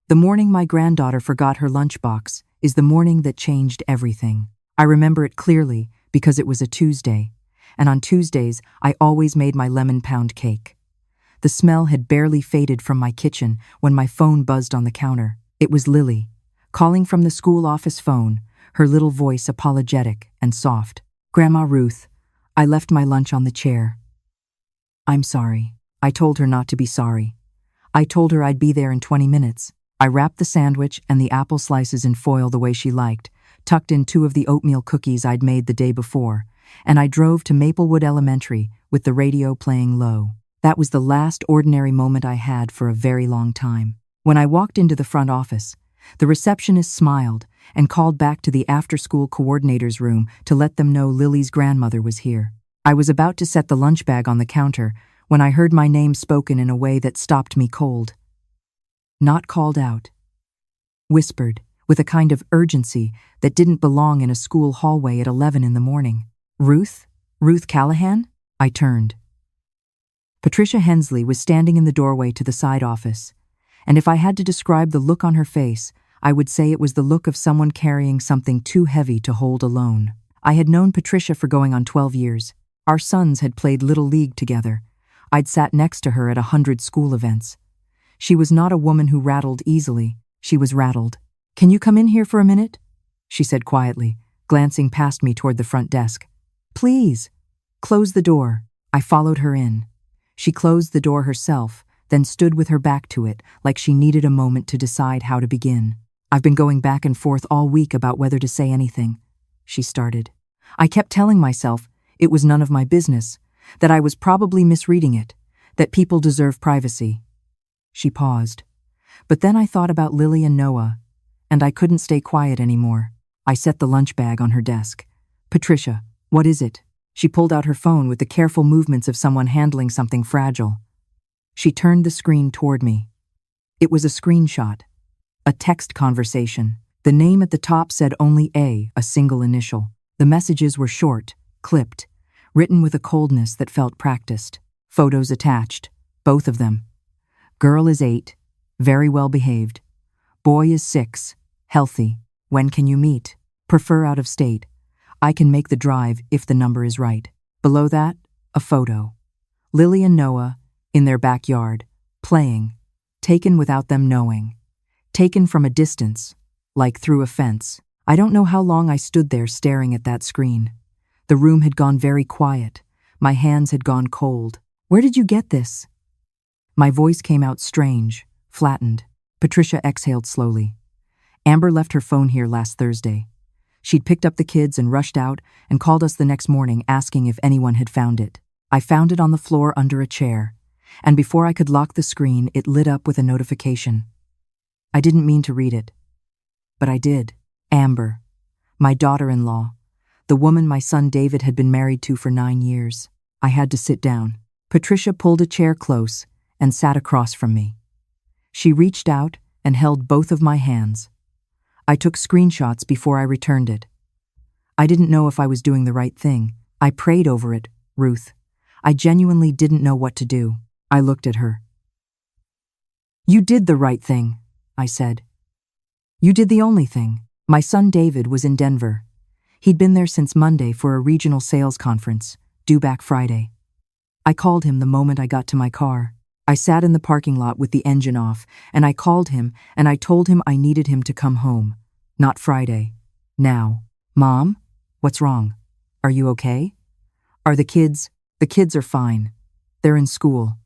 The morning my granddaughter forgot her lunchbox is the morning that changed everything. I remember it clearly because it was a Tuesday, and on Tuesdays I always made my lemon pound cake. The smell had barely faded from my kitchen when my phone buzzed on the counter. It was Lily, calling from the school office phone, her little voice apologetic and soft. "Grandma Ruth, I left my lunch on the chair." "I'm sorry." I told her not to be sorry. I told her I'd be there in 20 minutes. I wrapped the sandwich and the apple slices in foil the way she liked, tucked in 2 of the oatmeal cookies I'd made the day before, and I drove to Maplewood Elementary with the radio playing low. That was the last ordinary moment I had for a very long time. When I walked into the front office, the receptionist smiled and called back to the after-school coordinator's room to let them know Lily's grandmother was here. I was about to set the lunch bag on the counter when I heard my name spoken in a way that stopped me cold. Not called out. Whispered, with a kind of urgency that didn't belong in a school hallway at 11 in the morning. "Ruth? Ruth Callahan?" I turned. Patricia Hensley was standing in the doorway to the side office, and if I had to describe the look on her face, I would say it was the look of someone carrying something too heavy to hold alone. I had known Patricia for going on 12 years. Our sons had played Little League together. I'd sat next to her at 100 school events. She was not a woman who rattled easily. She was rattled. "Can you come in here for a minute?" she said quietly, glancing past me toward the front desk. "Please." "Close the door." I followed her in. She closed the door herself, then stood with her back to it, like she needed a moment to decide how to begin. "I've been going back and forth all week about whether to say anything," she started. "I kept telling myself it was none of my business, that I was probably misreading it, that people deserve privacy." She paused. But then I thought about Lily and Noah, and I couldn't stay quiet anymore. I set the lunch bag on her desk. "Patricia, what is it?" She pulled out her phone with the careful movements of someone handling something fragile. She turned the screen toward me. It was a screenshot. A text conversation. The name at the top said only a single initial. The messages were short, clipped, written with a coldness that felt practiced. Photos attached, both of them. Girl is 8, very well behaved. Boy is 6, healthy. When can you meet? Prefer out of state. I can make the drive if the number is right. Below that, a photo. Lily and Noah, in their backyard, playing, taken without them knowing. Taken from a distance, like through a fence. I don't know how long I stood there staring at that screen. The room had gone very quiet. My hands had gone cold. "Where did you get this?" My voice came out strange, flattened. Patricia exhaled slowly. "Amber left her phone here last Thursday. She'd picked up the kids and rushed out and called us the next morning asking if anyone had found it. I found it on the floor under a chair, and before I could lock the screen, it lit up with a notification. I didn't mean to read it, but I did. Amber, my daughter-in-law, the woman my son David had been married to for 9 years. I had to sit down. Patricia pulled a chair close and sat across from me. She reached out and held both of my hands. I took screenshots before I returned it. I didn't know if I was doing the right thing. I prayed over it, Ruth. I genuinely didn't know what to do. I looked at her. "You did the right thing," I said. "You did the only thing." My son David was in Denver. He'd been there since Monday for a regional sales conference, due back Friday. I called him the moment I got to my car. I sat in the parking lot with the engine off, and I called him and I told him I needed him to come home. Not Friday. Now. "Mom? What's wrong? Are you okay? Are the kids?" "The kids are fine. They're in school."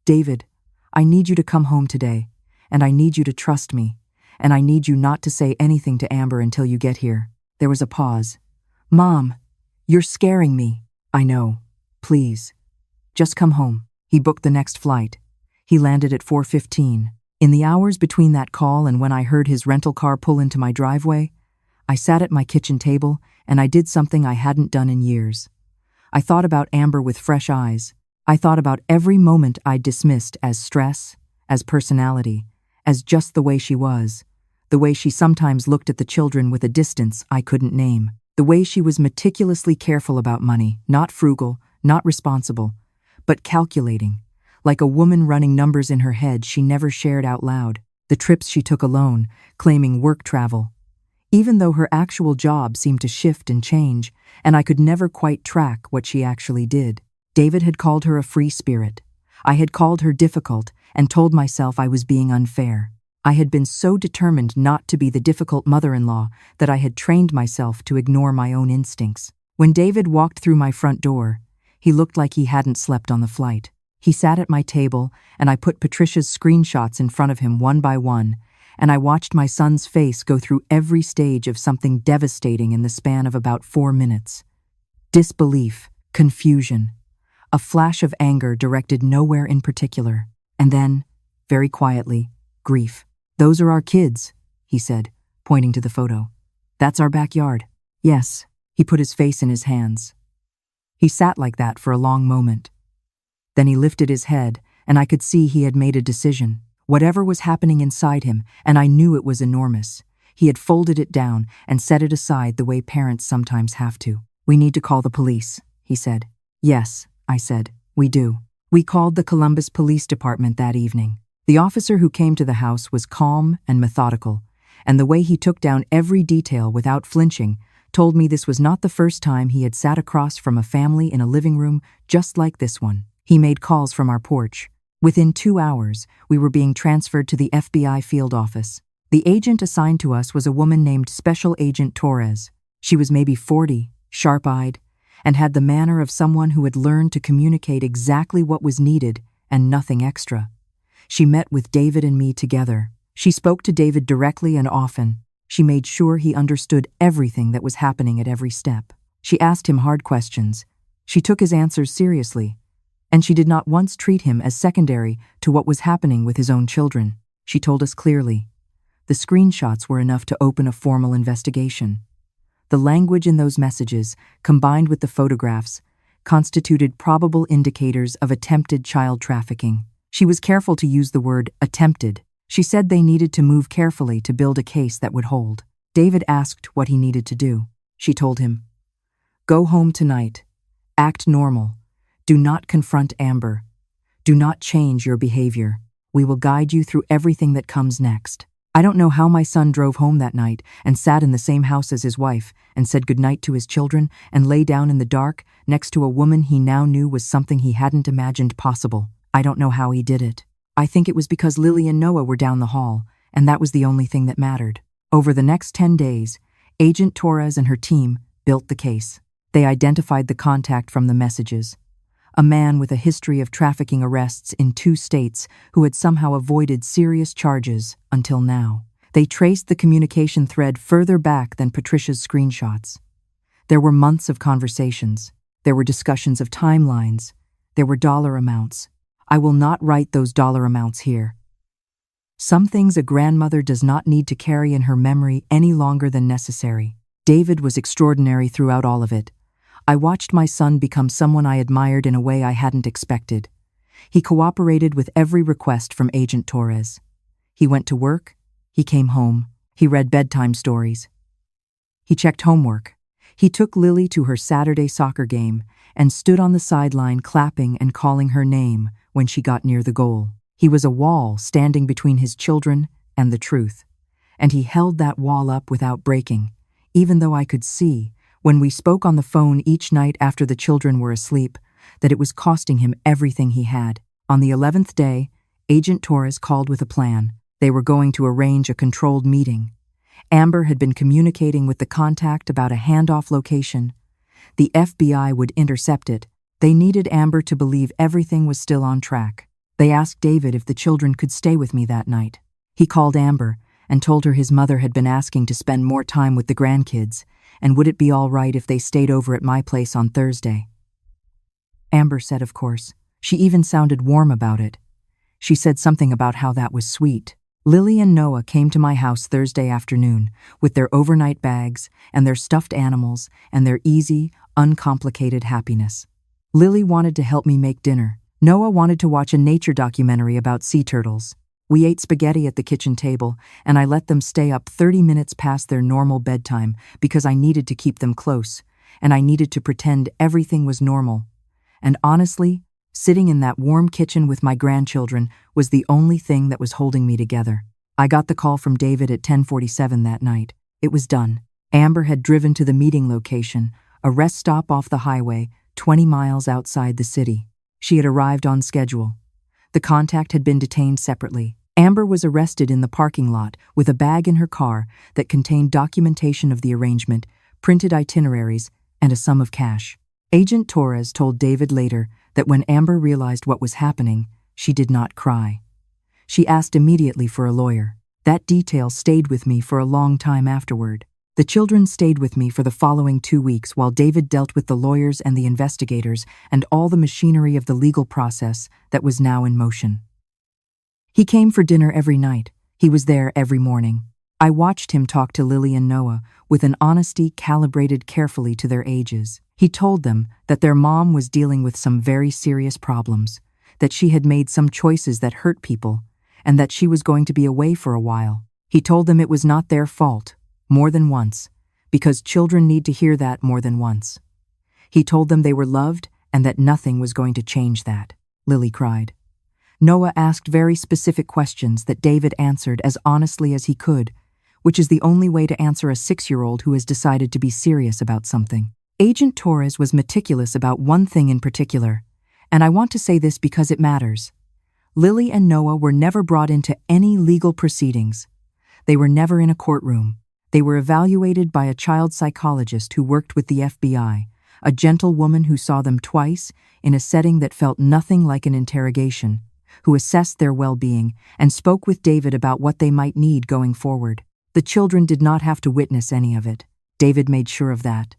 "David, I need you to come home today, and I need you to trust me, and I need you not to say anything to Amber until you get here." There was a pause. "Mom, you're scaring me." "I know. Please. Just come home." He booked the next flight. He landed at 4:15. In the hours between that call and when I heard his rental car pull into my driveway, I sat at my kitchen table and I did something I hadn't done in years. I thought about Amber with fresh eyes. I thought about every moment I'd dismissed as stress, as personality, as just the way she was, the way she sometimes looked at the children with a distance I couldn't name, the way she was meticulously careful about money, not frugal, not responsible, but calculating, like a woman running numbers in her head she never shared out loud. the trips she took alone, claiming work travel, even though her actual job seemed to shift and change, and I could never quite track what she actually did. David had called her a free spirit. I had called her difficult and told myself I was being unfair. I had been so determined not to be the difficult mother-in-law that I had trained myself to ignore my own instincts. When David walked through my front door, he looked like he hadn't slept on the flight. He sat at my table, and I put Patricia's screenshots in front of him one by one, and I watched my son's face go through every stage of something devastating in the span of about 4 minutes. Disbelief, confusion, a flash of anger directed nowhere in particular, and then, very quietly, grief. "Those are our kids," he said, pointing to the photo. "That's our backyard." "Yes." He put his face in his hands. He sat like that for a long moment. Then he lifted his head, and I could see he had made a decision. Whatever was happening inside him, and I knew it was enormous, he had folded it down and set it aside the way parents sometimes have to. "We need to call the police," he said. "Yes," I said, "we do." We called the Columbus Police Department that evening. The officer who came to the house was calm and methodical, and the way he took down every detail without flinching told me this was not the first time he had sat across from a family in a living room just like this one. He made calls from our porch. Within 2 hours, we were being transferred to the FBI field office. The agent assigned to us was a woman named Special Agent Torres. She was maybe 40, sharp-eyed, and had the manner of someone who had learned to communicate exactly what was needed and nothing extra. She met with David and me together. She spoke to David directly and often. She made sure he understood everything that was happening at every step. She asked him hard questions. She took his answers seriously. And she did not once treat him as secondary to what was happening with his own children. She told us clearly. The screenshots were enough to open a formal investigation. The language in those messages, combined with the photographs, constituted probable indicators of attempted child trafficking. She was careful to use the word attempted. She said they needed to move carefully to build a case that would hold. David asked what he needed to do. She told him, "Go home tonight. Act normal. Do not confront Amber. Do not change your behavior. We will guide you through everything that comes next." I don't know how my son drove home that night and sat in the same house as his wife and said goodnight to his children and lay down in the dark next to a woman he now knew was something he hadn't imagined possible. I don't know how he did it. I think it was because Lily and Noah were down the hall, and that was the only thing that mattered. Over the next 10 days, Agent Torres and her team built the case. They identified the contact from the messages. A man with a history of trafficking arrests in 2 states who had somehow avoided serious charges until now. They traced the communication thread further back than Patricia's screenshots. There were months of conversations. There were discussions of timelines. There were dollar amounts. I will not write those dollar amounts here. Some things a grandmother does not need to carry in her memory any longer than necessary. David was extraordinary throughout all of it. I watched my son become someone I admired in a way I hadn't expected. He cooperated with every request from Agent Torres. He went to work. He came home. He read bedtime stories. He checked homework. He took Lily to her Saturday soccer game and stood on the sideline clapping and calling her name when she got near the goal. He was a wall standing between his children and the truth, and he held that wall up without breaking, even though I could see, when we spoke on the phone each night after the children were asleep, that it was costing him everything he had. On the 11th day, Agent Torres called with a plan. They were going to arrange a controlled meeting. Amber had been communicating with the contact about a handoff location. The FBI would intercept it. They needed Amber to believe everything was still on track. They asked David if the children could stay with me that night. He called Amber and told her his mother had been asking to spend more time with the grandkids, and would it be all right if they stayed over at my place on Thursday? Amber said of course. She even sounded warm about it. She said something about how that was sweet. Lily and Noah came to my house Thursday afternoon with their overnight bags and their stuffed animals and their easy, uncomplicated happiness. Lily wanted to help me make dinner. Noah wanted to watch a nature documentary about sea turtles. We ate spaghetti at the kitchen table, and I let them stay up 30 minutes past their normal bedtime because I needed to keep them close, and I needed to pretend everything was normal. And honestly, sitting in that warm kitchen with my grandchildren was the only thing that was holding me together. I got the call from David at 10:47 that night. It was done. Amber had driven to the meeting location, a rest stop off the highway, 20 miles outside the city. She had arrived on schedule. The contact had been detained separately. Amber was arrested in the parking lot with a bag in her car that contained documentation of the arrangement, printed itineraries, and a sum of cash. Agent Torres told David later that when Amber realized what was happening, she did not cry. She asked immediately for a lawyer. That detail stayed with me for a long time afterward. The children stayed with me for the following 2 weeks while David dealt with the lawyers and the investigators and all the machinery of the legal process that was now in motion. He came for dinner every night. He was there every morning. I watched him talk to Lily and Noah with an honesty calibrated carefully to their ages. He told them that their mom was dealing with some very serious problems, that she had made some choices that hurt people, and that she was going to be away for a while. He told them it was not their fault, more than once, because children need to hear that more than once. He told them they were loved and that nothing was going to change that. Lily cried. Noah asked very specific questions that David answered as honestly as he could, which is the only way to answer a 6-year-old who has decided to be serious about something. Agent Torres was meticulous about one thing in particular, and I want to say this because it matters. Lily and Noah were never brought into any legal proceedings. They were never in a courtroom. They were evaluated by a child psychologist who worked with the FBI, a gentle woman who saw them twice in a setting that felt nothing like an interrogation, who assessed their well-being and spoke with David about what they might need going forward. The children did not have to witness any of it. David made sure of that,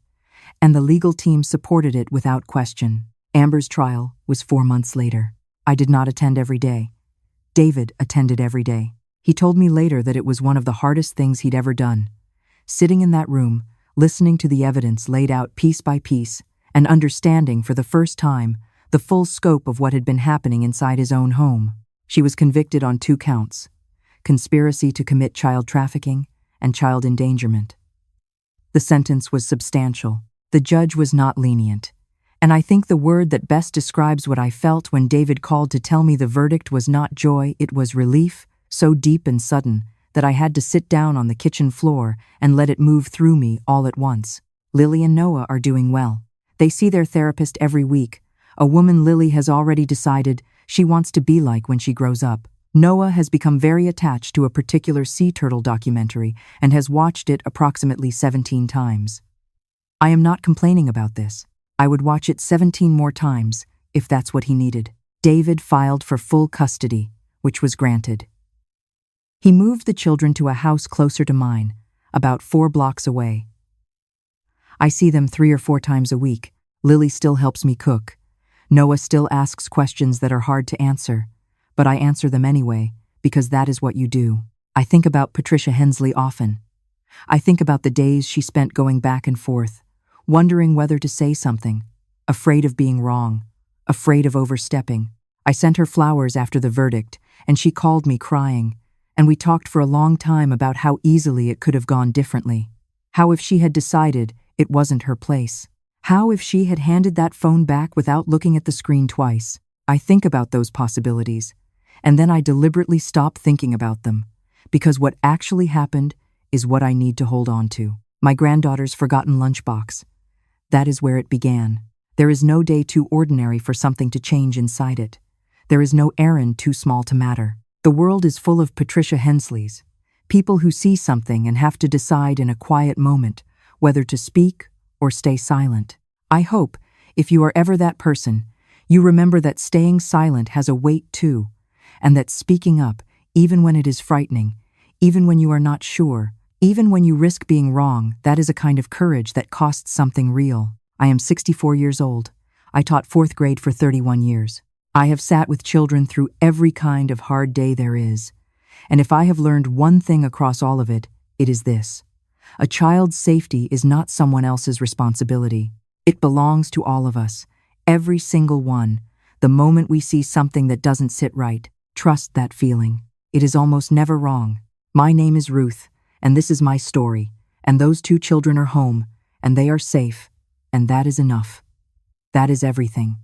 and the legal team supported it without question. Amber's trial was 4 months later. I did not attend every day. David attended every day. He told me later that it was one of the hardest things he'd ever done. Sitting in that room, listening to the evidence laid out piece by piece, and understanding for the first time the full scope of what had been happening inside his own home. She was convicted on 2 counts: conspiracy to commit child trafficking and child endangerment. The sentence was substantial. The judge was not lenient. And I think the word that best describes what I felt when David called to tell me the verdict was not joy, it was relief, so deep and sudden that I had to sit down on the kitchen floor and let it move through me all at once. Lily and Noah are doing well. They see their therapist every week, a woman Lily has already decided she wants to be like when she grows up. Noah has become very attached to a particular sea turtle documentary and has watched it approximately 17 times. I am not complaining about this. I would watch it 17 more times if that's what he needed. David filed for full custody, which was granted. He moved the children to a house closer to mine, about 4 blocks away. I see them 3 or 4 times a week. Lily still helps me cook. Noah still asks questions that are hard to answer, but I answer them anyway, because that is what you do. I think about Patricia Hensley often. I think about the days she spent going back and forth, wondering whether to say something, afraid of being wrong, afraid of overstepping. I sent her flowers after the verdict, and she called me crying, and we talked for a long time about how easily it could have gone differently. How if she had decided it wasn't her place? How if she had handed that phone back without looking at the screen twice? I think about those possibilities, and then I deliberately stop thinking about them, because what actually happened is what I need to hold on to. My granddaughter's forgotten lunchbox. That is where it began. There is no day too ordinary for something to change inside it. There is no errand too small to matter. The world is full of Patricia Hensleys, people who see something and have to decide in a quiet moment whether to speak or stay silent. I hope, if you are ever that person, you remember that staying silent has a weight too, and that speaking up, even when it is frightening, even when you are not sure, even when you risk being wrong, that is a kind of courage that costs something real. I am 64 years old. I taught 4th grade for 31 years. I have sat with children through every kind of hard day there is. And if I have learned one thing across all of it, it is this. A child's safety is not someone else's responsibility. It belongs to all of us, every single one. The moment we see something that doesn't sit right, trust that feeling. It is almost never wrong. My name is Ruth, and this is my story, and those 2 children are home, and they are safe, and that is enough. That is everything.